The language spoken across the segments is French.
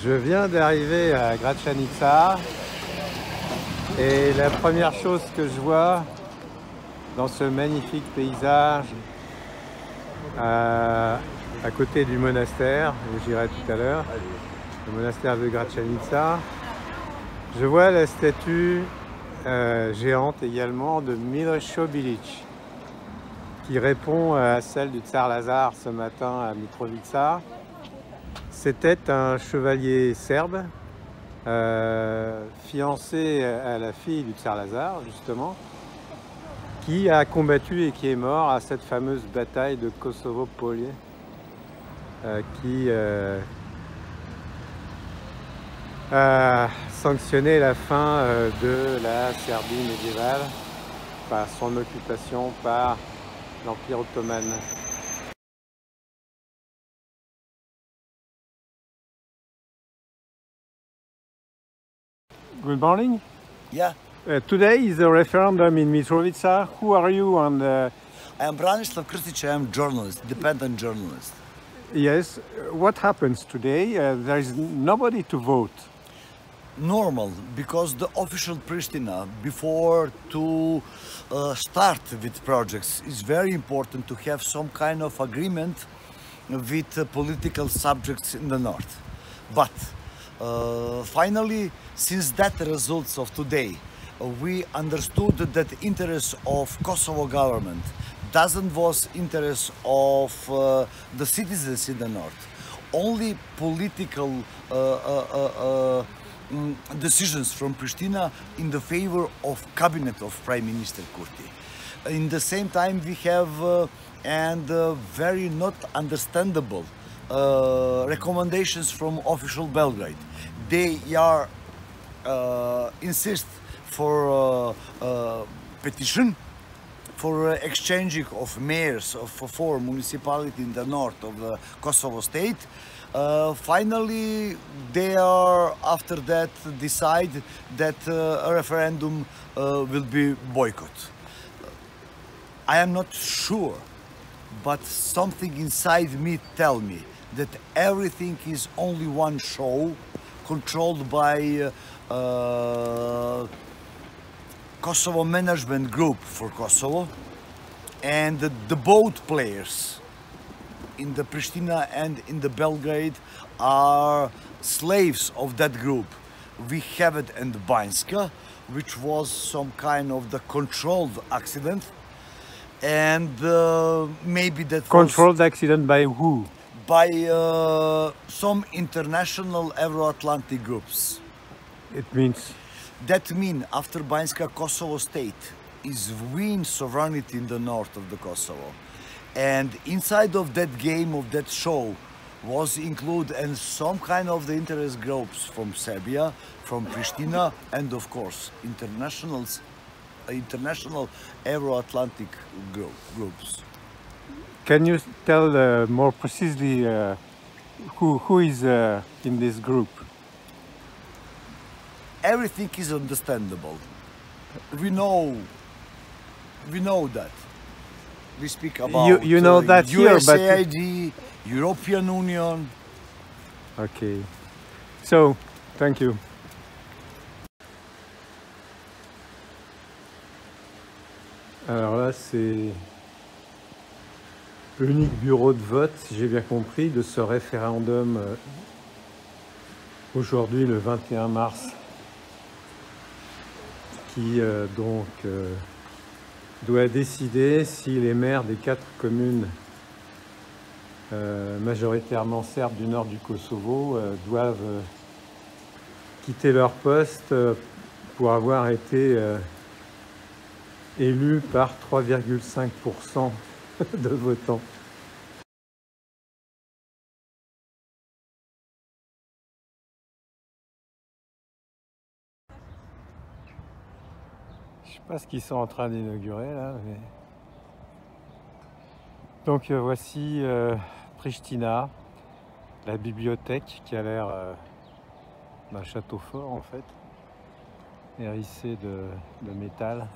Je viens d'arriver à Gračanica et la première chose que je vois dans ce magnifique paysage à côté du monastère, où j'irai tout à l'heure, le monastère de Gračanica, je vois la statue géante également de Miloš Bilić, qui répond à celle du Tsar Lazare ce matin à Mitrovica. C'était un chevalier serbe, fiancé à la fille du Tsar Lazare, justement, qui a combattu et qui est mort à cette fameuse bataille de Kosovo-Polje, qui a sanctionné la fin de la Serbie médiévale par son occupation par l'Empire ottoman. Good morning. Yeah. Today is a referendum in Mitrovica. Who are you? And I am Branislav Krstić, I am journalist, independent journalist. yes, what happens today? There is nobody to vote. Normal, because the official Pristina, before to start with projects, is very important to have some kind of agreement with political subjects in the north. But finally, since that results of today, we understood that the interest of Kosovo government doesn't was interest of the citizens in the north. Only political decisions from Pristina in the favor of cabinet of Prime Minister Kurti. In the same time, we have very not understandable recommendations from official Belgrade. They are insist for petition for exchanging of mayors of four municipalities in the north of the Kosovo state. Finally, they are after that decide that a referendum will be boycott. I am not sure, but something inside me tell me that everything is only one show controlled by Kosovo Management Group for Kosovo, and the both players in the Pristina and in the Belgrade are slaves of that group. We have it in Banjska, which was some kind of the controlled accident, and maybe that Controlled accident by who? By some international Euro-Atlantic groups. It means That means after Banjska, Kosovo state is win sovereignty in the north of the Kosovo. And inside of that game, of that show, was included and some kind of the interest groups from Serbia, from Pristina, and of course international Euro-Atlantic groups. Can you tell more precisely who is in this group? Everything is understandable. We know that. We speak about you know that here, but USAID, European Union. okay. So, thank you. Alors là, c'est l'unique bureau de vote, si j'ai bien compris, de ce référendum aujourd'hui, le 21 mars, qui doit décider si les maires des 4 communes majoritairement serbes du nord du Kosovo doivent quitter leur poste pour avoir été élus par 3,5% de votants. Je sais pas ce qu'ils sont en train d'inaugurer là, mais... Donc voici Pristina, la bibliothèque qui a l'air d'un château fort en fait, hérissé de métal.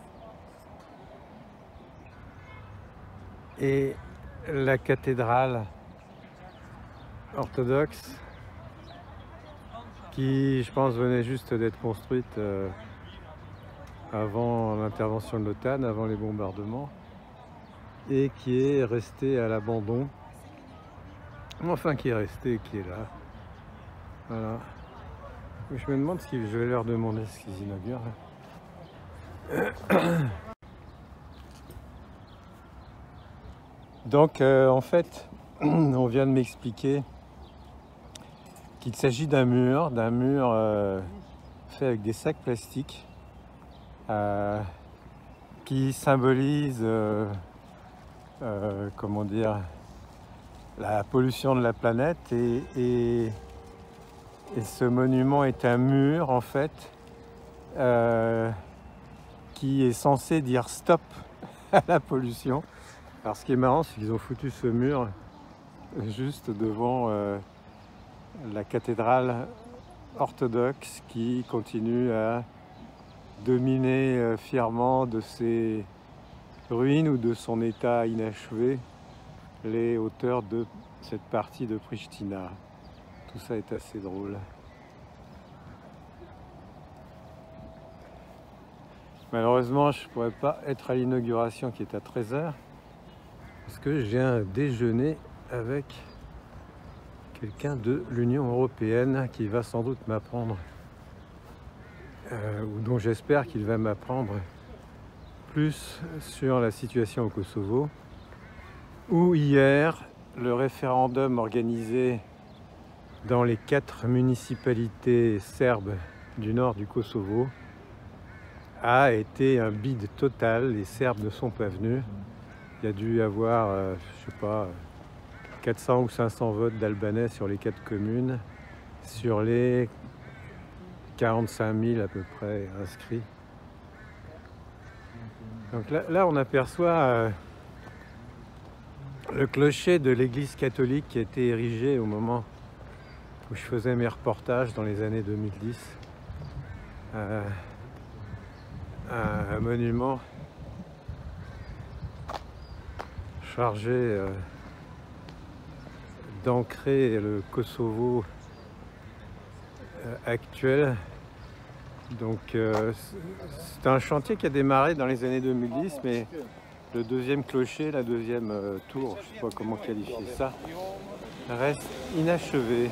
Et la cathédrale orthodoxe qui, je pense, venait juste d'être construite avant l'intervention de l'OTAN, avant les bombardements, et qui est restée à l'abandon. Enfin, qui est restée, qui est là. Voilà. Je me demande si je vais leur demander ce qu'ils inaugurent. Donc, en fait, on vient de m'expliquer qu'il s'agit d'un mur fait avec des sacs plastiques qui symbolise, comment dire, la pollution de la planète et ce monument est un mur en fait qui est censé dire stop à la pollution. Alors ce qui est marrant, c'est qu'ils ont foutu ce mur juste devant la cathédrale orthodoxe qui continue à dominer fièrement de ses ruines ou de son état inachevé les hauteurs de cette partie de Pristina. Tout ça est assez drôle. Malheureusement, je ne pourrais pas être à l'inauguration qui est à 13h parce que j'ai un déjeuner avec quelqu'un de l'Union européenne qui va sans doute m'apprendre, ou dont j'espère qu'il va m'apprendre plus sur la situation au Kosovo, où hier, le référendum organisé dans les 4 municipalités serbes du nord du Kosovo a été un bide total. Les Serbes ne sont pas venus. Il y a dû y avoir, je sais pas, 400 ou 500 votes d'Albanais sur les 4 communes, sur les 45 000 à peu près inscrits. Donc là on aperçoit le clocher de l'église catholique qui a été érigé au moment où je faisais mes reportages dans les années 2010. Un monument chargé d'ancrer le Kosovo actuel. Donc c'est un chantier qui a démarré dans les années 2010, mais le deuxième clocher, la deuxième tour, je ne sais pas comment qualifier ça, reste inachevé.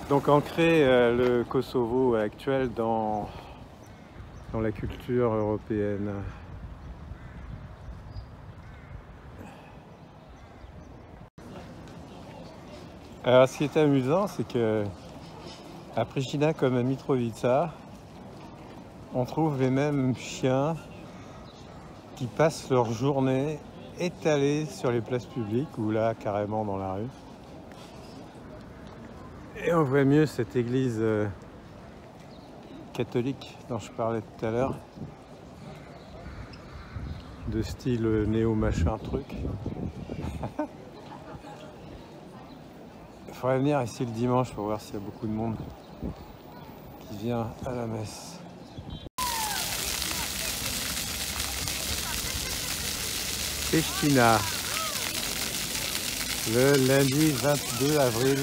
Donc ancrer le Kosovo actuel dans la culture européenne. Alors ce qui est amusant, c'est que à Pristina comme à Mitrovica, on trouve les mêmes chiens qui passent leur journée étalés sur les places publiques ou là carrément dans la rue. Et on voit mieux cette église catholique dont je parlais tout à l'heure, de style néo-machin truc. Il faudrait venir ici le dimanche pour voir s'il y a beaucoup de monde qui vient à la messe. Pristina, le lundi 22 avril.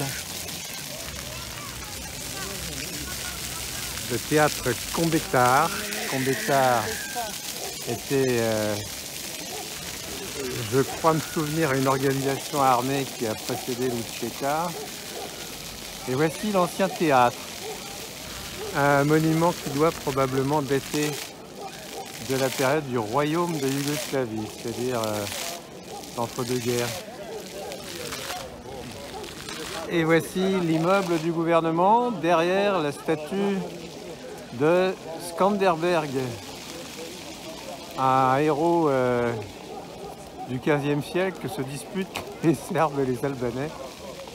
Le théâtre Combettar. Combettar était, je crois me souvenir, une organisation armée qui a précédé l'Učeka. Et voici l'ancien théâtre, un monument qui doit probablement dater de la période du royaume de Yougoslavie, c'est-à-dire l'entre-deux-guerres. Et voici l'immeuble du gouvernement, derrière la statue de Skanderberg, un héros du XVe siècle que se disputent les Serbes et les Albanais.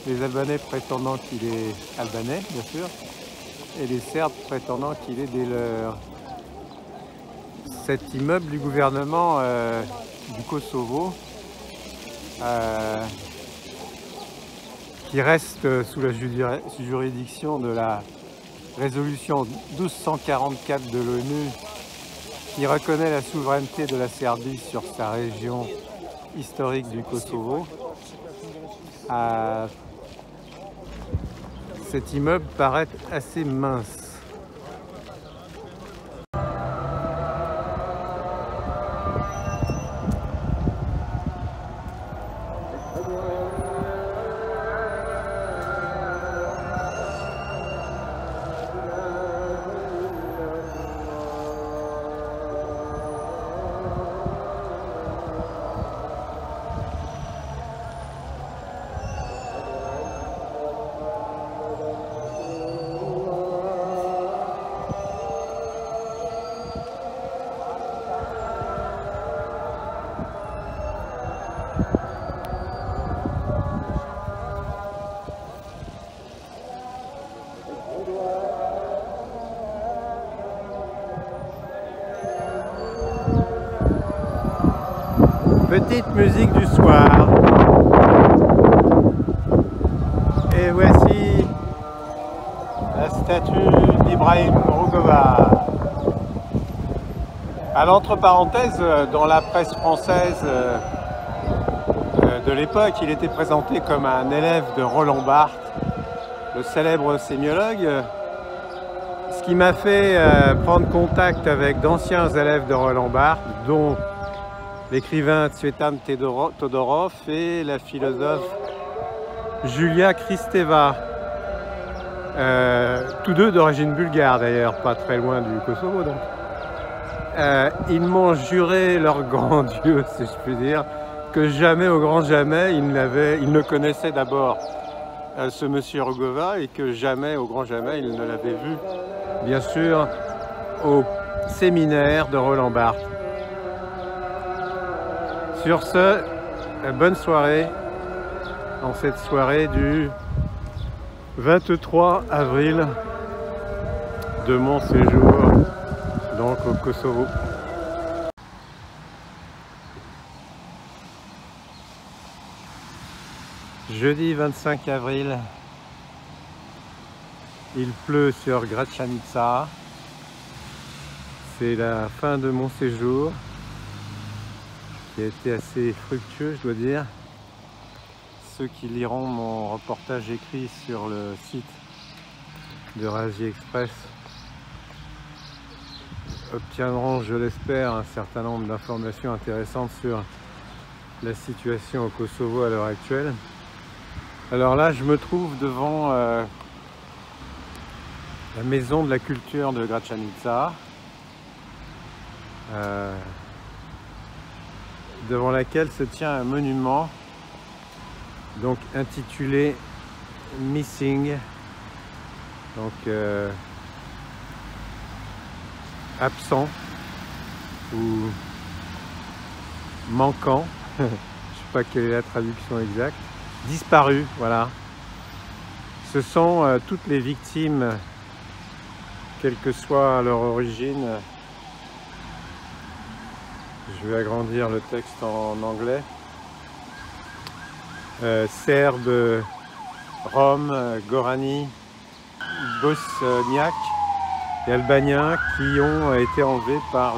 Les Albanais prétendant qu'il est albanais, bien sûr, et les Serbes prétendant qu'il est des leurs. Cet immeuble du gouvernement du Kosovo, qui reste sous la juridiction de la résolution 1244 de l'ONU, qui reconnaît la souveraineté de la Serbie sur sa région historique du Kosovo. cet immeuble paraît assez mince. Petite musique du soir. Et voici la statue d'Ibrahim Rugova. Alors, entre parenthèses, dans la presse française de l'époque, il était présenté comme un élève de Roland Barthes, le célèbre sémiologue. Ce qui m'a fait prendre contact avec d'anciens élèves de Roland Barthes, dont l'écrivain Tsvetan Todorov et la philosophe Julia Kristeva, tous deux d'origine bulgare d'ailleurs, pas très loin du Kosovo. Donc. Ils m'ont juré leur grand Dieu, si je puis dire, que jamais, au grand jamais, ils ne connaissaient d'abord ce monsieur Rugova et que jamais, au grand jamais, ils ne l'avaient vu, bien sûr, au séminaire de Roland Barthes. Sur ce, bonne soirée, en cette soirée du 23 avril de mon séjour donc au Kosovo. Jeudi 25 avril, il pleut sur Gračanica. C'est la fin de mon séjour, qui a été assez fructueux, je dois dire. Ceux qui liront mon reportage écrit sur le site de Razi Express obtiendront, je l'espère, un certain nombre d'informations intéressantes sur la situation au Kosovo à l'heure actuelle. Alors là, je me trouve devant la maison de la culture de Gračanica, devant laquelle se tient un monument donc intitulé Missing, donc absent ou manquant, je ne sais pas quelle est la traduction exacte, disparu, voilà. Ce sont toutes les victimes, quelle que soit leur origine. Je vais agrandir le texte en anglais. Serbes, Roms, Gorani, Bosniaques et Albaniens qui ont été enlevés par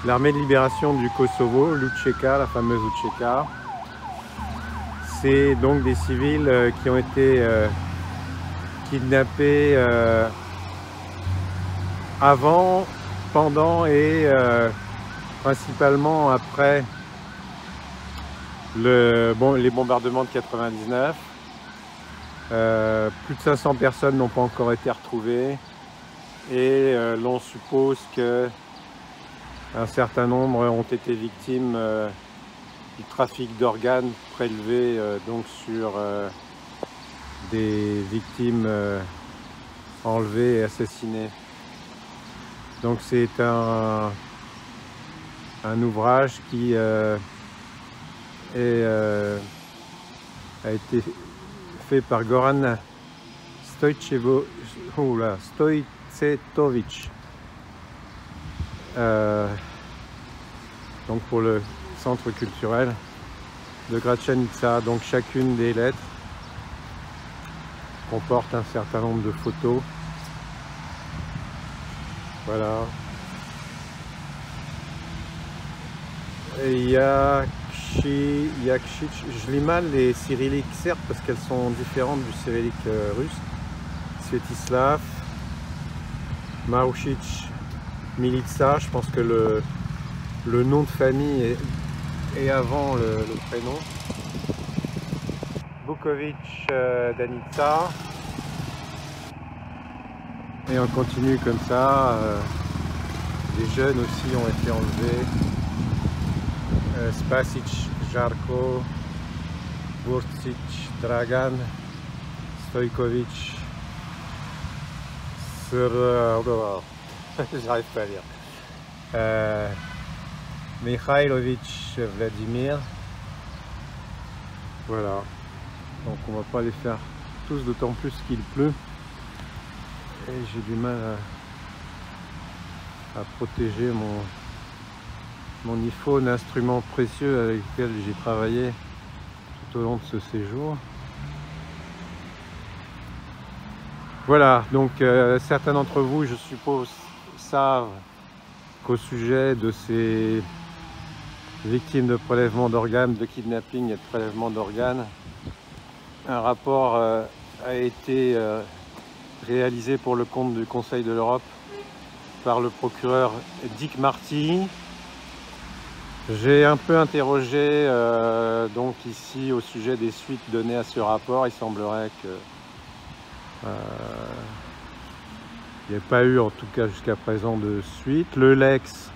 l'armée de libération du Kosovo, l'UÇK, la fameuse UÇK. C'est donc des civils qui ont été kidnappés avant, pendant et principalement après les bombardements de 99. Plus de 500 personnes n'ont pas encore été retrouvées et l'on suppose que un certain nombre ont été victimes du trafic d'organes prélevés donc sur des victimes enlevées et assassinées. Donc c'est un ouvrage qui a été fait par Goran Stojcetovic, donc pour le centre culturel de Gračanica. Donc chacune des lettres comporte un certain nombre de photos. Voilà. Et il y a Yakshich. Je lis mal les cyrilliques serbes parce qu'elles sont différentes du cyrillique russe. Svetislav, Marušić, Milica. Je pense que le nom de famille est avant le prénom. Bukovic Danica. Et on continue comme ça. Les jeunes aussi ont été enlevés. Spasic, Jarko, Burcic, Dragan, Stojkovic, j'arrive pas à lire. Mikhailovic, Vladimir. Voilà. Donc on va pas les faire tous, d'autant plus qu'il pleut. Et j'ai du mal à protéger mon iPhone, instrument précieux avec lequel j'ai travaillé tout au long de ce séjour. Voilà, donc certains d'entre vous, je suppose, savent qu'au sujet de ces victimes de prélèvement d'organes, de kidnapping et de prélèvement d'organes, un rapport a été réalisé pour le compte du Conseil de l'Europe par le procureur Dick Marty. J'ai un peu interrogé donc ici au sujet des suites données à ce rapport. Il semblerait que il n'y ait pas eu, en tout cas jusqu'à présent, de suite. L'Eulex,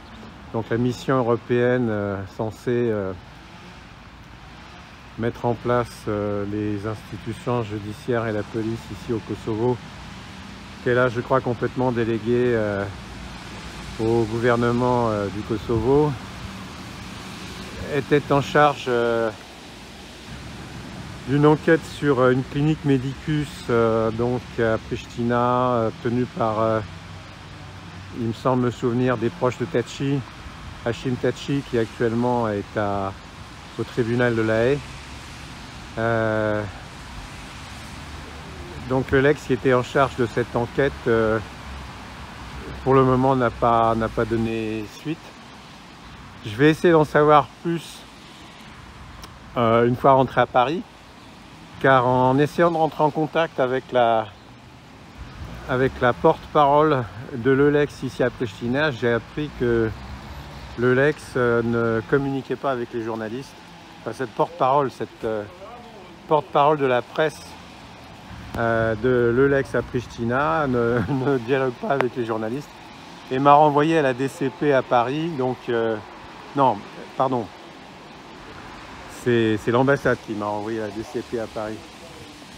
donc la mission européenne censée mettre en place les institutions judiciaires et la police ici au Kosovo, qui est là, je crois, complètement déléguée au gouvernement du Kosovo, était en charge d'une enquête sur une clinique Medicus donc à Pristina, tenue par, il me semble me souvenir, des proches de Taci, Hashim Taci, qui actuellement est au tribunal de La Haye. Donc le Lex qui était en charge de cette enquête, pour le moment n'a pas donné suite. Je vais essayer d'en savoir plus une fois rentré à Paris, car en essayant de rentrer en contact avec la porte-parole de l'Eulex ici à Pristina, j'ai appris que l'Eulex ne communiquait pas avec les journalistes. Enfin, cette porte-parole de la presse de l'Eulex à Pristina ne dialogue pas avec les journalistes et m'a renvoyé à la DCP à Paris. Donc non, pardon, c'est l'ambassade qui m'a envoyé à la DCP à Paris.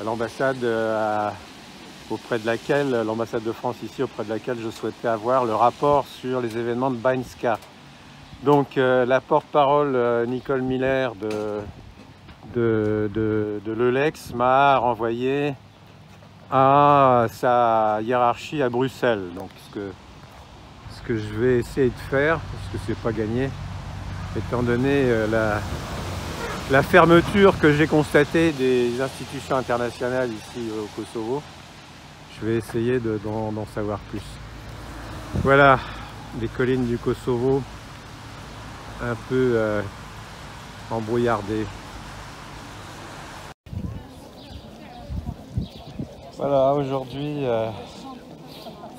L'ambassade auprès de laquelle, l'ambassade de France ici, auprès de laquelle je souhaitais avoir le rapport sur les événements de Bańska. Donc la porte-parole Nicole Miller de l'Eulex m'a renvoyé à sa hiérarchie à Bruxelles. Donc ce que je vais essayer de faire, parce que c'est pas gagné, étant donné la fermeture que j'ai constatée des institutions internationales ici au Kosovo, je vais essayer d'en savoir plus. Voilà, les collines du Kosovo, un peu embrouillardées. Voilà, aujourd'hui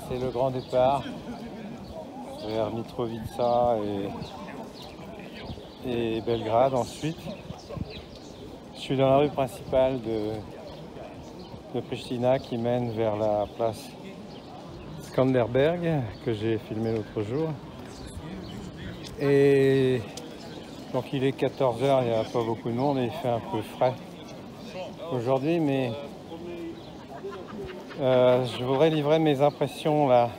c'est le grand départ vers Mitrovica et Belgrade ensuite. Je suis dans la rue principale de Pristina qui mène vers la place Skanderberg que j'ai filmé l'autre jour. Et donc il est 14 h, il n'y a pas beaucoup de monde et il fait un peu frais aujourd'hui, mais je voudrais livrer mes impressions là.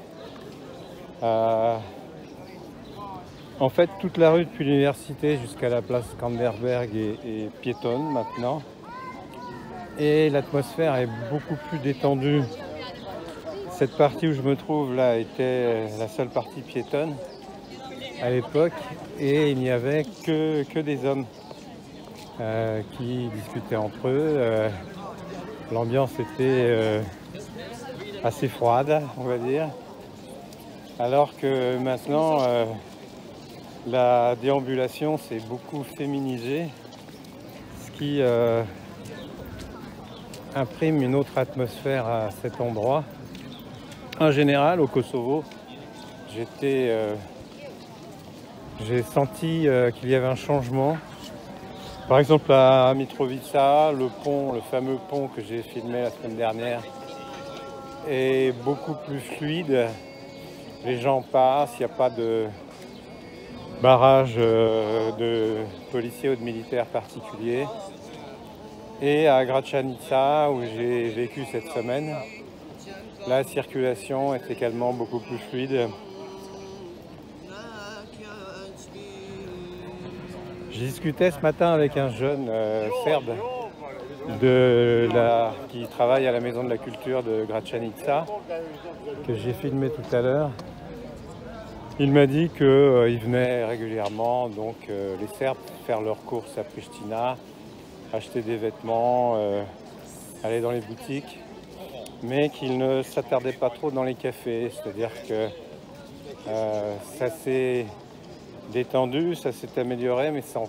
En fait, toute la rue depuis l'université jusqu'à la place Skanderberg est piétonne maintenant. Et l'atmosphère est beaucoup plus détendue. Cette partie où je me trouve là était la seule partie piétonne à l'époque. Et il n'y avait que des hommes qui discutaient entre eux. L'ambiance était assez froide, on va dire. Alors que maintenant, la déambulation s'est beaucoup féminisée, ce qui imprime une autre atmosphère à cet endroit. En général, au Kosovo, j'ai senti qu'il y avait un changement. Par exemple, à Mitrovica, le fameux pont que j'ai filmé la semaine dernière, est beaucoup plus fluide. Les gens passent, il n'y a pas de barrage de policiers ou de militaires particuliers. Et à Gračanica, où j'ai vécu cette semaine, la circulation est également beaucoup plus fluide. J'ai discuté ce matin avec un jeune serbe qui travaille à la Maison de la Culture de Gračanica, que j'ai filmé tout à l'heure. Il m'a dit qu'il venait régulièrement, donc les Serbes, faire leurs courses à Pristina, acheter des vêtements, aller dans les boutiques, mais qu'il ne s'attardait pas trop dans les cafés, c'est-à-dire que ça s'est détendu, ça s'est amélioré, mais c'est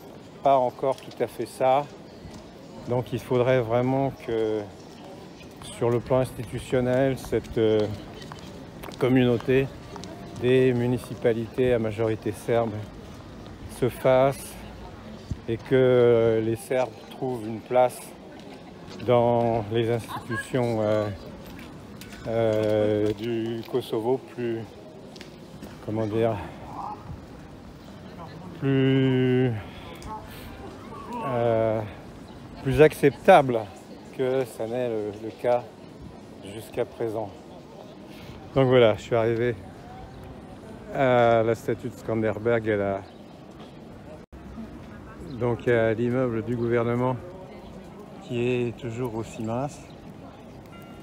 pas encore tout à fait ça. Donc il faudrait vraiment que sur le plan institutionnel, cette communauté des municipalités à majorité serbe se fasse et que les Serbes trouvent une place dans les institutions du Kosovo plus, comment dire, plus acceptable que ça n'est le cas jusqu'à présent. Donc voilà, je suis arrivé à la statue de Skanderberg, donc à l'immeuble du gouvernement qui est toujours aussi mince.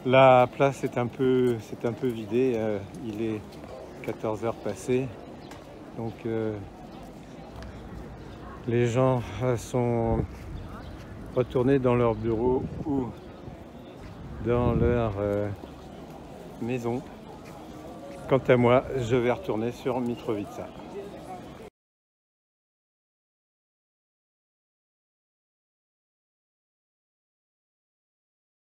La place est un peu vidée, il est 14h passées, donc les gens sont retournés dans leur bureau ou dans leur maison. Quant à moi, je vais retourner sur Mitrovica.